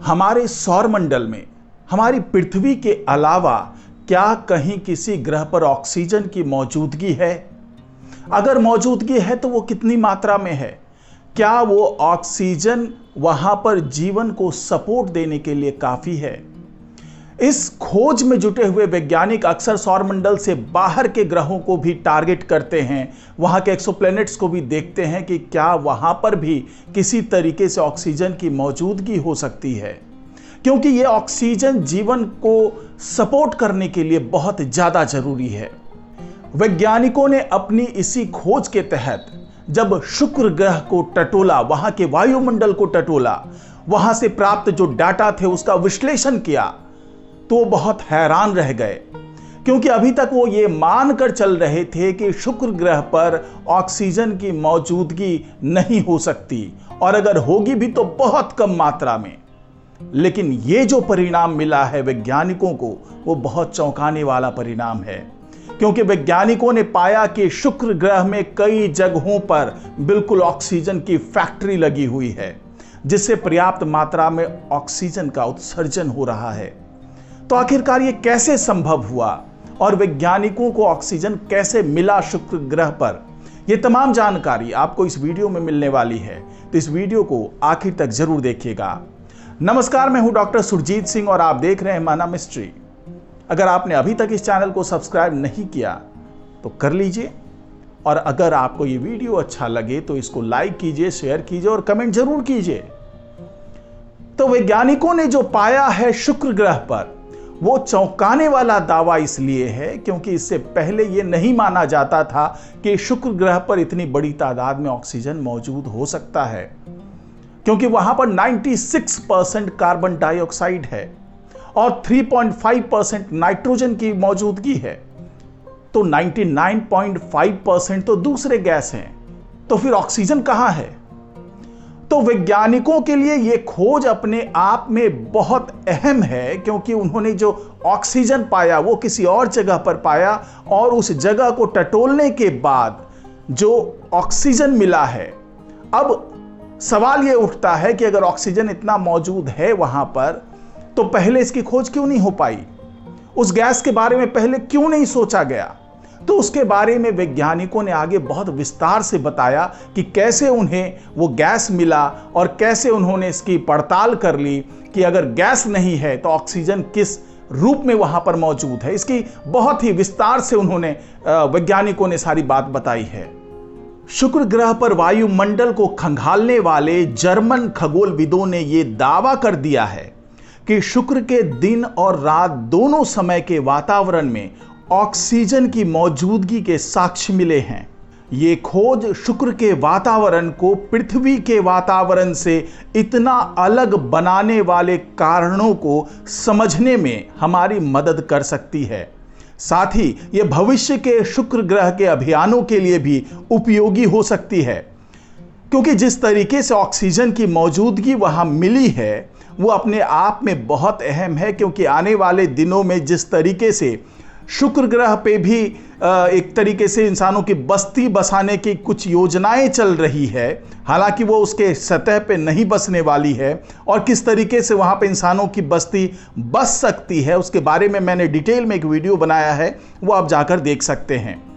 हमारे सौरमंडल में हमारी पृथ्वी के अलावा क्या कहीं किसी ग्रह पर ऑक्सीजन की मौजूदगी है? अगर मौजूदगी है तो वो कितनी मात्रा में है? क्या वो ऑक्सीजन वहां पर जीवन को सपोर्ट देने के लिए काफी है? इस खोज में जुटे हुए वैज्ञानिक अक्सर सौरमंडल से बाहर के ग्रहों को भी टारगेट करते हैं, वहां के एक्सोप्लैनेट्स को भी देखते हैं कि क्या वहां पर भी किसी तरीके से ऑक्सीजन की मौजूदगी हो सकती है, क्योंकि ये ऑक्सीजन जीवन को सपोर्ट करने के लिए बहुत ज्यादा जरूरी है। वैज्ञानिकों ने अपनी इसी खोज के तहत जब शुक्र ग्रह को टटोला, वहां के वायुमंडल को टटोला, वहां से प्राप्त जो डाटा थे उसका विश्लेषण किया, तो वो बहुत हैरान रह गए, क्योंकि अभी तक वो ये मानकर चल रहे थे कि शुक्र ग्रह पर ऑक्सीजन की मौजूदगी नहीं हो सकती, और अगर होगी भी तो बहुत कम मात्रा में। लेकिन ये जो परिणाम मिला है वैज्ञानिकों को, वो बहुत चौंकाने वाला परिणाम है, क्योंकि वैज्ञानिकों ने पाया कि शुक्र ग्रह में कई जगहों पर बिल्कुल ऑक्सीजन की फैक्ट्री लगी हुई है, जिससे पर्याप्त मात्रा में ऑक्सीजन का उत्सर्जन हो रहा है। तो आखिरकार ये कैसे संभव हुआ और वैज्ञानिकों को ऑक्सीजन कैसे मिला शुक्र ग्रह पर? ये तमाम जानकारी आपको इस वीडियो में मिलने वाली है, तो इस वीडियो को आखिर तक जरूर देखिएगा। नमस्कार, मैं हूं डॉक्टर सुरजीत सिंह और आप देख रहे हैं माना मिस्ट्री। अगर आपने अभी तक इस चैनल को सब्सक्राइब नहीं किया तो कर लीजिए, और अगर आपको ये वीडियो अच्छा लगे तो इसको लाइक कीजिए, शेयर कीजिए और कमेंट जरूर कीजिए। तो वैज्ञानिकों ने जो पाया है शुक्र ग्रह पर, वो चौंकाने वाला दावा इसलिए है क्योंकि इससे पहले यह नहीं माना जाता था कि शुक्र ग्रह पर इतनी बड़ी तादाद में ऑक्सीजन मौजूद हो सकता है, क्योंकि वहां पर 96% कार्बन डाइऑक्साइड है और 3.5% नाइट्रोजन की मौजूदगी है, तो 99.5% तो दूसरे गैस हैं। तो फिर ऑक्सीजन कहां है? तो वैज्ञानिकों के लिए यह खोज अपने आप में बहुत अहम है, क्योंकि उन्होंने जो ऑक्सीजन पाया वो किसी और जगह पर पाया, और उस जगह को टटोलने के बाद जो ऑक्सीजन मिला है, अब सवाल यह उठता है कि अगर ऑक्सीजन इतना मौजूद है वहां पर, तो पहले इसकी खोज क्यों नहीं हो पाई? उस गैस के बारे में पहले क्यों नहीं सोचा गया? तो उसके बारे में वैज्ञानिकों ने आगे बहुत विस्तार से बताया कि कैसे उन्हें वो गैस मिला और कैसे उन्होंने इसकी पड़ताल कर ली कि अगर गैस नहीं है तो ऑक्सीजन किस रूप में वहां पर मौजूद है। इसकी बहुत ही विस्तार से उन्होंने वैज्ञानिकों ने सारी बात बताई है। शुक्र ग्रह पर वायुमंडल को खंगालने वाले जर्मन खगोलविदों ने यह दावा कर दिया है कि शुक्र के दिन और रात दोनों समय के वातावरण में ऑक्सीजन की मौजूदगी के साक्ष्य मिले हैं। ये खोज शुक्र के वातावरण को पृथ्वी के वातावरण से इतना अलग बनाने वाले कारणों को समझने में हमारी मदद कर सकती है। साथ ही ये भविष्य के शुक्र ग्रह के अभियानों के लिए भी उपयोगी हो सकती है, क्योंकि जिस तरीके से ऑक्सीजन की मौजूदगी वहां मिली है वो अपने आप में बहुत अहम है, क्योंकि आने वाले दिनों में जिस तरीके से शुक्र ग्रह पे भी एक तरीके से इंसानों की बस्ती बसाने की कुछ योजनाएं चल रही है, हालांकि वो उसके सतह पे नहीं बसने वाली है, और किस तरीके से वहां पे इंसानों की बस्ती बस सकती है उसके बारे में मैंने डिटेल में एक वीडियो बनाया है, वो आप जाकर देख सकते हैं।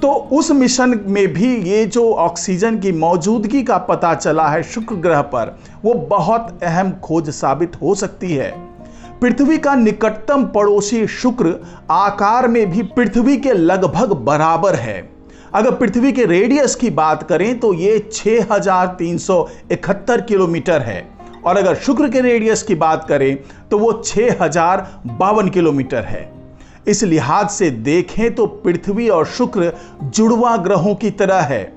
तो उस मिशन में भी ये जो ऑक्सीजन की मौजूदगी का पता चला है शुक्र ग्रह पर, वो बहुत अहम खोज साबित हो सकती है। पृथ्वी का निकटतम पड़ोसी शुक्र आकार में भी पृथ्वी के लगभग बराबर है। अगर पृथ्वी के रेडियस की बात करें तो ये 6371 किलोमीटर है, और अगर शुक्र के रेडियस की बात करें तो वो 6052 किलोमीटर है। इस लिहाज से देखें तो पृथ्वी और शुक्र जुड़वा ग्रहों की तरह है,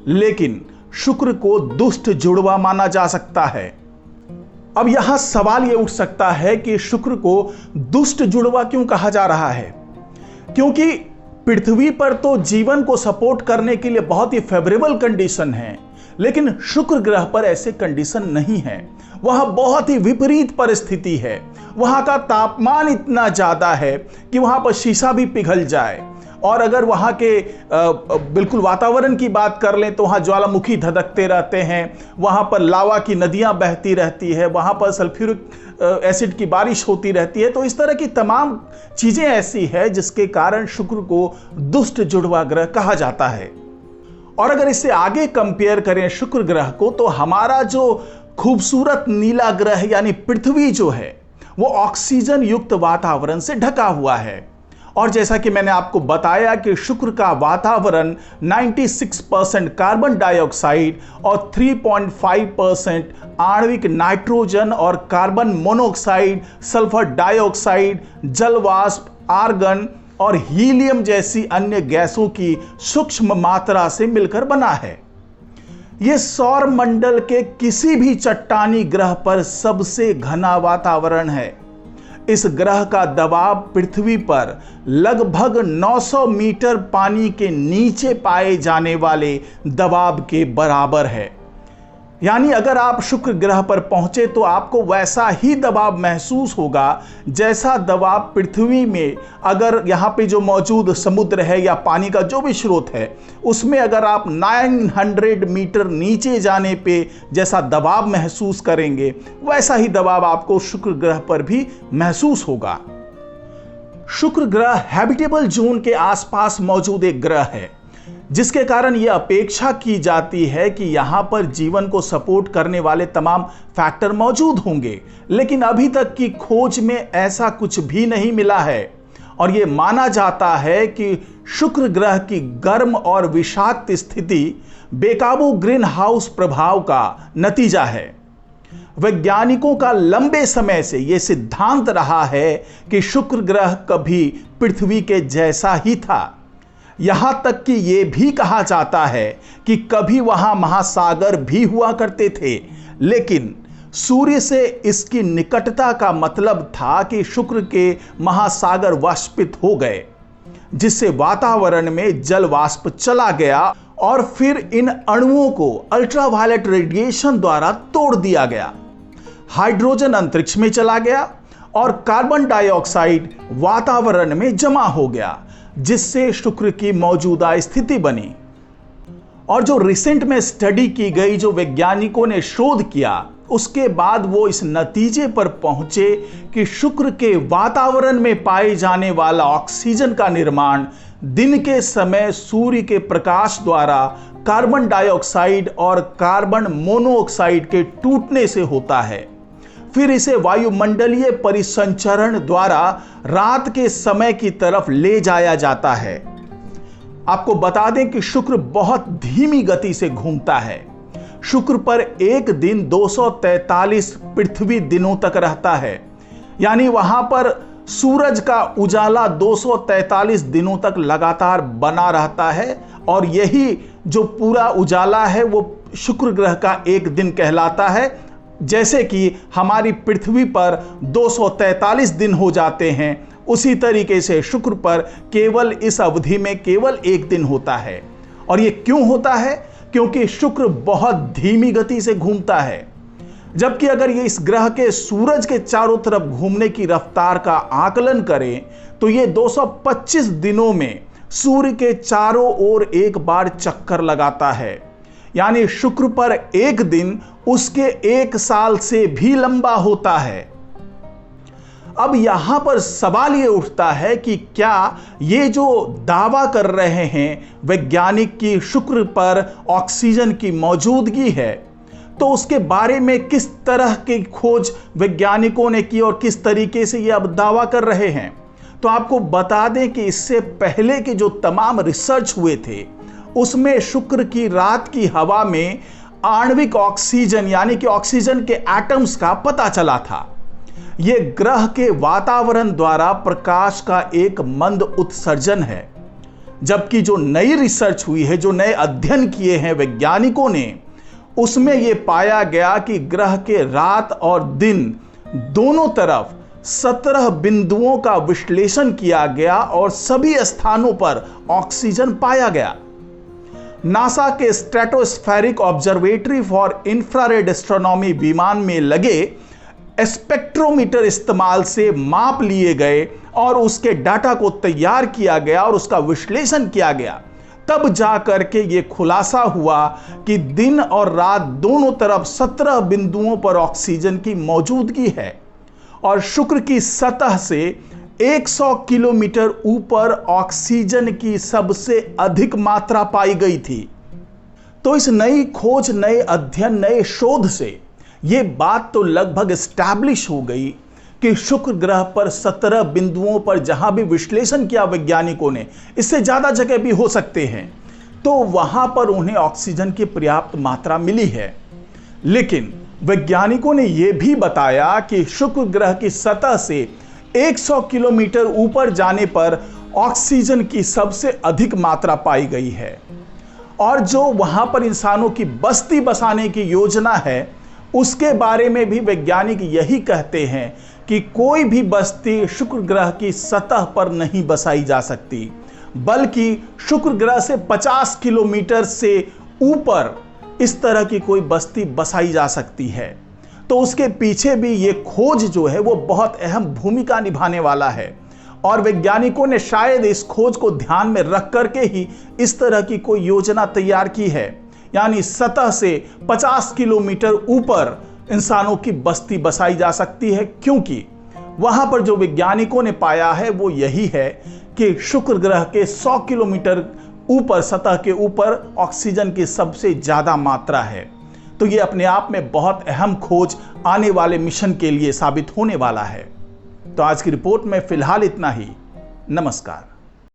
लेकिन शुक्र को दुष्ट जुड़वा माना जा सकता है। अब यहां सवाल यह उठ सकता है कि शुक्र को दुष्ट जुड़वा क्यों कहा जा रहा है? क्योंकि पृथ्वी पर तो जीवन को सपोर्ट करने के लिए बहुत ही फेवरेबल कंडीशन है, लेकिन शुक्र ग्रह पर ऐसे कंडीशन नहीं है। वहां बहुत ही विपरीत परिस्थिति है। वहां का तापमान इतना ज्यादा है कि वहां पर शीशा भी पिघल जाए, और अगर वहाँ के बिल्कुल वातावरण की बात कर लें तो वहाँ ज्वालामुखी धधकते रहते हैं, वहाँ पर लावा की नदियाँ बहती रहती है, वहाँ पर सल्फ्यूरिक एसिड की बारिश होती रहती है। तो इस तरह की तमाम चीज़ें ऐसी है जिसके कारण शुक्र को दुष्ट जुड़वा ग्रह कहा जाता है। और अगर इससे आगे कंपेयर करें शुक्र ग्रह को, तो हमारा जो खूबसूरत नीला ग्रह यानी पृथ्वी जो है वो ऑक्सीजन युक्त वातावरण से ढका हुआ है। और जैसा कि मैंने आपको बताया कि शुक्र का वातावरण 96% कार्बन डाइऑक्साइड और 3.5% आणविक नाइट्रोजन और कार्बन मोनोऑक्साइड, सल्फर डाइऑक्साइड, जलवाष्प, आर्गन और हीलियम जैसी अन्य गैसों की सूक्ष्म मात्रा से मिलकर बना है। यह सौर मंडल के किसी भी चट्टानी ग्रह पर सबसे घना वातावरण है। इस ग्रह का दबाव पृथ्वी पर लगभग 900 मीटर पानी के नीचे पाए जाने वाले दबाव के बराबर है। यानी अगर आप शुक्र ग्रह पर पहुंचे तो आपको वैसा ही दबाव महसूस होगा जैसा दबाव पृथ्वी में, अगर यहाँ पे जो मौजूद समुद्र है या पानी का जो भी स्रोत है उसमें अगर आप 900 मीटर नीचे जाने पे जैसा दबाव महसूस करेंगे, वैसा ही दबाव आपको शुक्र ग्रह पर भी महसूस होगा। शुक्र ग्रह हैबिटेबल जोन के आसपास मौजूद एक ग्रह है, जिसके कारण यह अपेक्षा की जाती है कि यहां पर जीवन को सपोर्ट करने वाले तमाम फैक्टर मौजूद होंगे। लेकिन अभी तक की खोज में ऐसा कुछ भी नहीं मिला है और यह माना जाता है कि शुक्र ग्रह की गर्म और विषाक्त स्थिति बेकाबू ग्रीन हाउस प्रभाव का नतीजा है। वैज्ञानिकों का लंबे समय से यह सिद्धांत रहा है कि शुक्र ग्रह कभी पृथ्वी के जैसा ही था। यहां तक कि यह भी कहा जाता है कि कभी वहां महासागर भी हुआ करते थे, लेकिन सूर्य से इसकी निकटता का मतलब था कि शुक्र के महासागर वाष्पित हो गए, जिससे वातावरण में जल वाष्प चला गया और फिर इन अणुओं को अल्ट्रावायलेट रेडिएशन द्वारा तोड़ दिया गया। हाइड्रोजन अंतरिक्ष में चला गया और कार्बन डाइऑक्साइड वातावरण में जमा हो गया, जिससे शुक्र की मौजूदा स्थिति बनी। और जो रिसेंट में स्टडी की गई, जो वैज्ञानिकों ने शोध किया, उसके बाद वो इस नतीजे पर पहुंचे कि शुक्र के वातावरण में पाए जाने वाला ऑक्सीजन का निर्माण दिन के समय सूर्य के प्रकाश द्वारा कार्बन डाइऑक्साइड और कार्बन मोनोऑक्साइड के टूटने से होता है। फिर इसे वायुमंडलीय परिसंचरण द्वारा रात के समय की तरफ ले जाया जाता है। आपको बता दें कि शुक्र बहुत धीमी गति से घूमता है। शुक्र पर एक दिन 243 पृथ्वी दिनों तक रहता है, यानी वहां पर सूरज का उजाला 243 दिनों तक लगातार बना रहता है और यही जो पूरा उजाला है वो शुक्र ग्रह का एक दिन कहलाता है। जैसे कि हमारी पृथ्वी पर 243 दिन हो जाते हैं, उसी तरीके से शुक्र पर केवल इस अवधि में केवल एक दिन होता है। और ये क्यों होता है? क्योंकि शुक्र बहुत धीमी गति से घूमता है, जबकि अगर ये इस ग्रह के सूरज के चारों तरफ घूमने की रफ्तार का आकलन करें तो ये 225 दिनों में सूर्य के चारों ओर एक बार चक्कर लगाता है। यानी शुक्र पर एक दिन उसके एक साल से भी लंबा होता है। अब यहां पर सवाल यह उठता है कि क्या ये जो दावा कर रहे हैं वैज्ञानिक की शुक्र पर ऑक्सीजन की मौजूदगी है, तो उसके बारे में किस तरह की खोज वैज्ञानिकों ने की और किस तरीके से ये अब दावा कर रहे हैं। तो आपको बता दें कि इससे पहले के जो तमाम रिसर्च हुए थे उसमें शुक्र की रात की हवा में आणविक ऑक्सीजन यानी कि ऑक्सीजन के एटम्स का पता चला था। यह ग्रह के वातावरण द्वारा प्रकाश का एक मंद उत्सर्जन है, जबकि जो नई रिसर्च हुई है, जो नए अध्ययन किए हैं वैज्ञानिकों ने, उसमें यह पाया गया कि ग्रह के रात और दिन दोनों तरफ 17 बिंदुओं का विश्लेषण किया गया और सभी स्थानों पर ऑक्सीजन पाया गया। नासा के stratospheric observatory for infrared astronomy विमान में लगे स्पेक्ट्रोमीटर इस्तेमाल से माप लिए गए और उसके डाटा को तैयार किया गया और उसका विश्लेषण किया गया, तब जा करके ये खुलासा हुआ कि दिन और रात दोनों तरफ 17 बिंदुओं पर ऑक्सीजन की मौजूदगी है और शुक्र की सतह से 100 किलोमीटर ऊपर ऑक्सीजन की सबसे अधिक मात्रा पाई गई थी। तो इस नई खोज, नए अध्ययन, नए शोध से यह बात तो लगभग एस्टैब्लिश हो गई कि शुक्र ग्रह पर 17 बिंदुओं पर जहां भी विश्लेषण किया वैज्ञानिकों ने, इससे ज्यादा जगह भी हो सकते हैं, तो वहां पर उन्हें ऑक्सीजन की पर्याप्त मात्रा मिली है। लेकिन वैज्ञानिकों ने यह भी बताया कि शुक्र ग्रह की सतह से 100 किलोमीटर ऊपर जाने पर ऑक्सीजन की सबसे अधिक मात्रा पाई गई है और जो वहां पर इंसानों की बस्ती बसाने की योजना है, उसके बारे में भी वैज्ञानिक यही कहते हैं कि कोई भी बस्ती शुक्र ग्रह की सतह पर नहीं बसाई जा सकती, बल्कि शुक्र ग्रह से 50 किलोमीटर से ऊपर इस तरह की कोई बस्ती बसाई जा सकती है। तो उसके पीछे भी ये खोज जो है वो बहुत अहम भूमिका निभाने वाला है और वैज्ञानिकों ने शायद इस खोज को ध्यान में रख करके ही इस तरह की कोई योजना तैयार की है, यानी सतह से 50 किलोमीटर ऊपर इंसानों की बस्ती बसाई जा सकती है, क्योंकि वहां पर जो वैज्ञानिकों ने पाया है वो यही है कि शुक्र ग्रह के 100 किलोमीटर ऊपर, सतह के ऊपर ऑक्सीजन की सबसे ज्यादा मात्रा है। तो ये अपने आप में बहुत अहम खोज आने वाले मिशन के लिए साबित होने वाला है। तो आज की रिपोर्ट में फिलहाल इतना ही। नमस्कार।